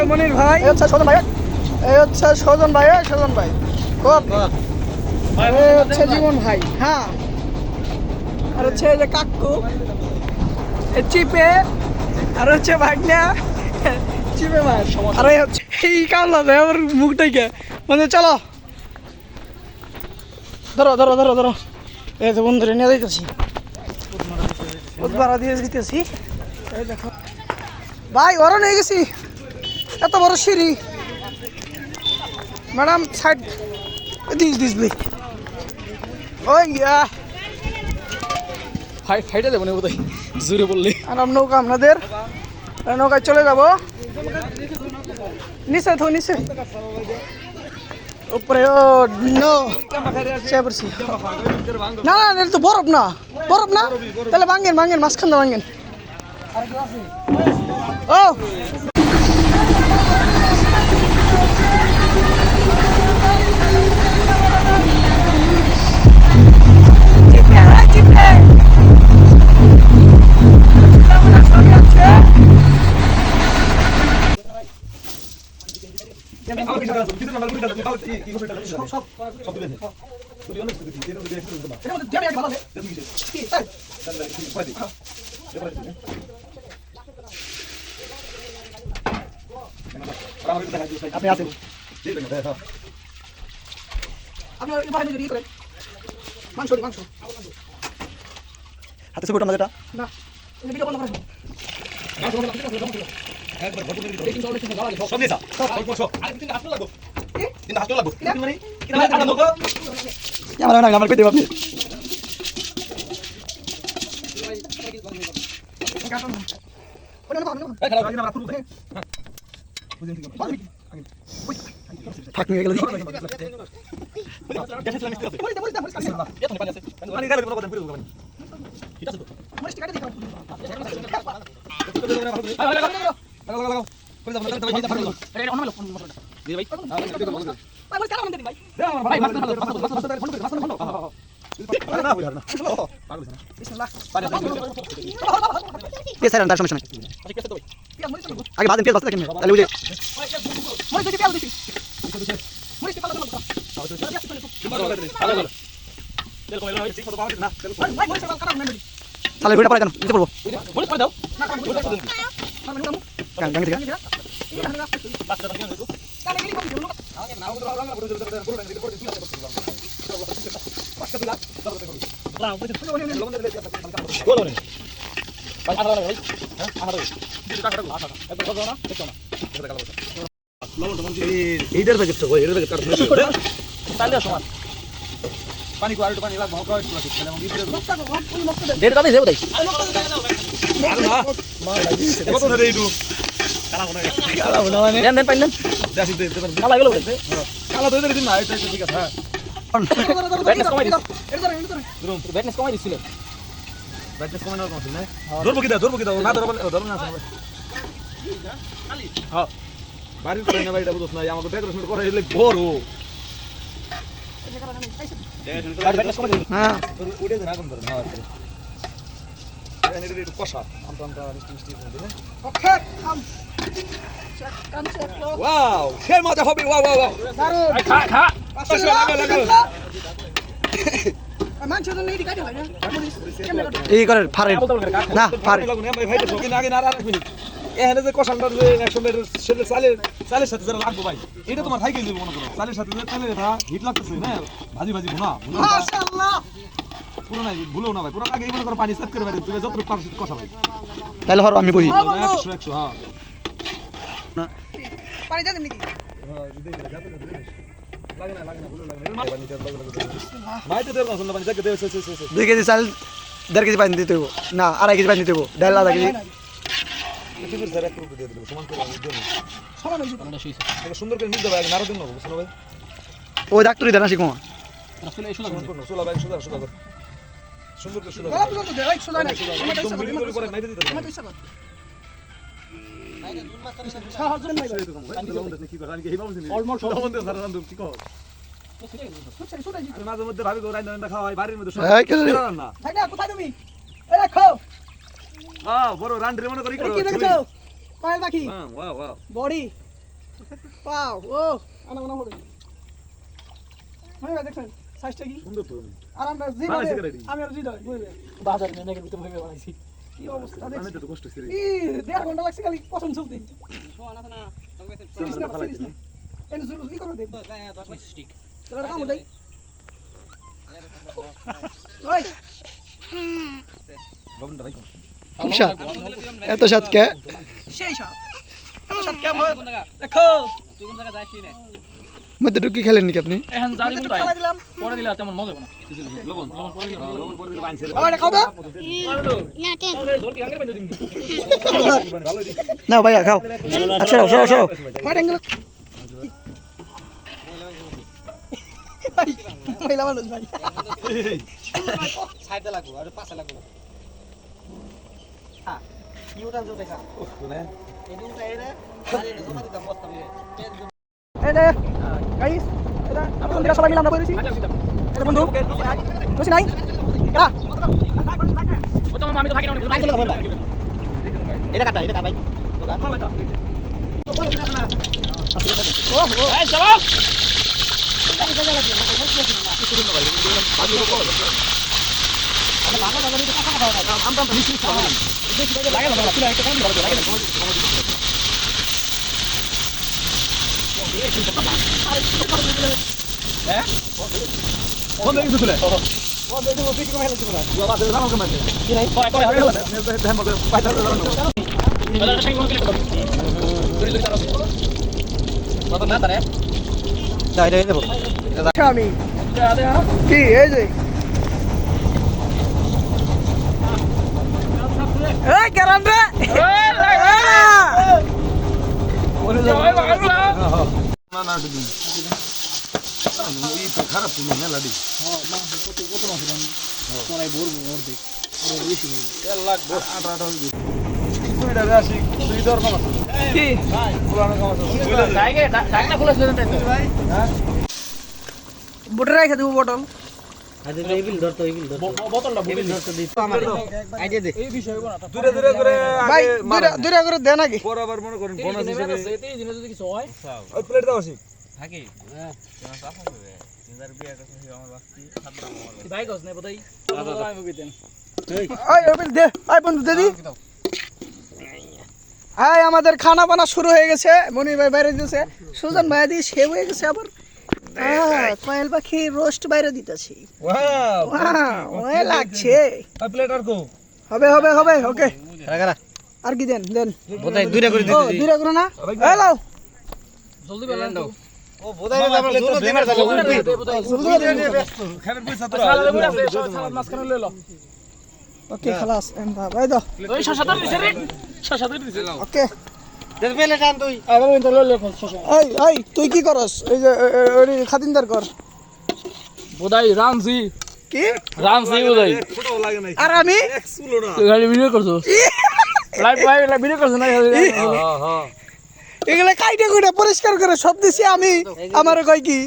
মনির ভাই সজন ভাই এই হচ্ছে সজন ভাই সজন ভাই হচ্ছে জীবন ভাই হ্যাঁ আর হচ্ছে যে কাকু চিপে আর হচ্ছে ভাগনা চিপে মার আর এই হচ্ছে এই কামলা দেয় আমার মুখটাকে মানে চলো ধরো ধরো ধরো ধরো এই তো বন্ধুরে নিয়ে যাইতেছি ভাড়া দিয়ে দিতেছি এই দেখো ভাই ওরা নিয়ে গেছি এত বড় সিঁড়ি ম্যাডাম সাইড দিস দিস ভাই ওই ফাইটে দেবো না বোধহয় জোরে বললে আর নৌকা আপনাদের নৌকায় চলে যাব নিচে তো নিচে উপরে ও নো চেপরছি না না এটা তো বরফ না তাহলে ভাঙেন মাঝখান দা ভাঙেন ও আপনি আছেন আপনার মাংস হাতে ছবি ওটা না ভিডিও বন্ধ করেন একবার ফটো করে দিও সব নিছা সব আরে কিন্তু হাসতে লাগো কিন্তু হাসতে লাগো মানে ক্যামেরা না আমার পেতে আপনি থাক নিয়ে গেল আগে বাদ পেঁয়াজ বাঁচতে থাকেন তাহলে বুঝে তাহলে ঘুরে পড়ে কেন নিতে পড়বো এইটার প্যাকেট তো এর প্যাকেট কাট তাহলে সমান পানি কো আর একটু পানি লাগবে হালকা একটু লাগবে তাহলে আমি দেড় দামে দেব তাই আর না মা লাগি কত ধরে এইটু কালা বনা মানে দেন পাইলেন দাসি দে কালা গেল বলে কালা তো এদের দিন না এটা ঠিক আছে হ্যাঁ ব্যাটনেস কমাই দিছিল ব্যাটনেস কমানোর কথা না ধরবো কি দাও না ধরবো না হ্যাঁ বাড়ির করে না ভাইটা বুঝছ না আমাকে ডেকোরেশন করে এলে বড় হ্যাঁ উড়ে ধরা কোন ধরে না এটা একটু কষা আমটা মিষ্টি দিনে ওকে ওয়াও সে মজা হবে ওয়াও খা মাংস তো নেই কাটে ভাই না এই করে ফারে না ফারে ভাই তো আগে না আর 1 মিনিট এখানে যে কষানটা যে 100 মিটার সেলে চালের সাথে যারা লাগবে ভাই এটা তোমার খাই গেল মনে করো চালের সাথে যে চালের এটা হিট লাগতেছে না ভাজি ভুনা মাশাআল্লাহ পুরো নাই ভুলো না ভাই পুরো আগে মনে করো পানি সাফ করে ভাই তুমি যত পারছ কষা ভাই তাহলে হর আমি কই 100 হ্যাঁ না পানি দাও নাকি হ্যাঁ লাগে না ভুলো লাগে না পানি দাও ভাই তো দেব না শুনলে পানি দেখে দেব 2 কেজি চাল 1.5 কেজি পানি দিতে হবে না 2.5 কেজি পানি দিতে হবে ডাল আধা কেজি তুমি যারা একটু দিয়ে দেব সমান করে আমি দেব সমান হইছে এটা সুন্দর করে নিতে ভাই নাড়া দিন না বুঝছো ভাই ওই ডাক্তারি দেনা শিখো আসলে এই সুন্দর করো সোলা ভাই সুন্দর করে সুন্দর করে সোলা ভাই সুন্দর দেই সোলা না একদম মিডিয়াম করে মাইরে দিতে আমি তো ইচ্ছা কর মাইরে দুন মাস সাহায্য নাই ভাই কি করে আমি কি হেবা বলছিস অলমোস্ট কি কর আমি মাঝে মধ্যে ভাবি গো রান্না খাওয়া হয় বাড়ির মধ্যে এই কে রে? না ভাই না কোথায় তুমি এই রাখো বড় রান্ডি মনে করি কি দেখছো পায়ের পাখি ওয়াও ওয়াও বডি পাও ও আনা মনে পড়ে ভাই দেখছেন সাইজটা কি সুন্দর তো আর আমরা জি ভালো ধরে আছে রেডি। আমি আর জি ধরে বুঝবে বাজার নিয়ে নাকি ভিতরে ভেবে বানাইছি কি অবস্থা আমি দেখছি তো কষ্ট ছিল ই 1.5 ঘন্টা লাগছে খালি পছন্দ চলতে সিরিজ না সিরিজ না এনে জুলুস কি করো দেখো তোরা কাম দেই ওই গোবিন্দ ভাই খুব স্বাদ এত স্বাদ কে সেই সব সব কেমন দেখো মধ্যে ঢুকি খেলেন নাকি আপনি এখন জানি একটু ভাই খাওয়া দিলাম পরে দিলে তেমন মজা হবে না লবণ লবণ পরে দিলে বাইনছে বাবা এটা খাবে না ভাইয়া খাও আচ্ছা সরো সরো হোয়াট অ্যাঙ্গেল ভাই মহিলা মানুষ ভাই সাইডে লাগো আর পাশে লাগো হ্যাঁ কি উঠান তো দেখা এদিনটা এরে আরে জমা দিতাম বস্তা মিলে এই রে গাইস এটা আমরা সবাই মিলে আমরা বলেছি এটা বন্ধু বুঝি নাই এরা ও তো আমি তো থাকি না এটা কাটা ভাই এই চলো কোন দিকে তুলে যাই যাই দেবো আমি কি এই যে এই কারণ রে না না দিদি এই তো খারাপ তুমি না লাডি তেল লাগবে আটা আটা হইবে তুই ডাবে আসি তুই দর মামা কি পুরানো কাম আছে ডাইগে ডাকনা খুলে দিলেন তাই ভাই বটল রাখা দেবো বটল বোতলটা বুঝি এই বিষয় দূরে দূরে করে ভাই আগে মারা দূরে করে দেন নাকি বরাবর মনে করেন বোনাস হিসেবে এই দিনে যদি কিছু হয় ওই প্লেট দাও আসি ভাই কস নাই বোধহয় আমি কইতেন ওই ওই দে আই বন্ধু দিদি আই আমাদের খানা বানা শুরু হয়ে গেছে মনি ভাই বাইরে দিতেছে সুজন ভাই দিয়ে সেভ হয়ে গেছে আবার কয়েল পাখি রোস্ট বাইরে দিতেছি ওয়াও ওই লাগছে ওই প্লেট আর কো হবে হবে হবে ওকে কারা আর কি দেন দেন বোধহয় দূরে করে ও দূরে করো না হ্যালো জলদি বেলান দাও ও বোধহয় আমরা জোর দিমার দাও খাবার পয়সা তো সালাদ মাঝখানে লইলো ওকে খালাস এম ভাই দাও ওই শশাটা দিছে রে শশাটা দিছে ওকে দেখ বেলে টান তুই আবার ওই তো লইলো শশা এই এই তুই কি করস এই যে ওই খাতিনদার কর বোধহয় রামজি কি রামজি বোধহয় ছোট লাগে নাই আর আমি এক সুলো না তুই খালি ভিডিও করছো লাইভ ভিডিও করছো না হ্যাঁ হ্যাঁ এগুলা কাইটে কুইটে পরিষ্কার করে সব দিছি আমি আমার কয় কি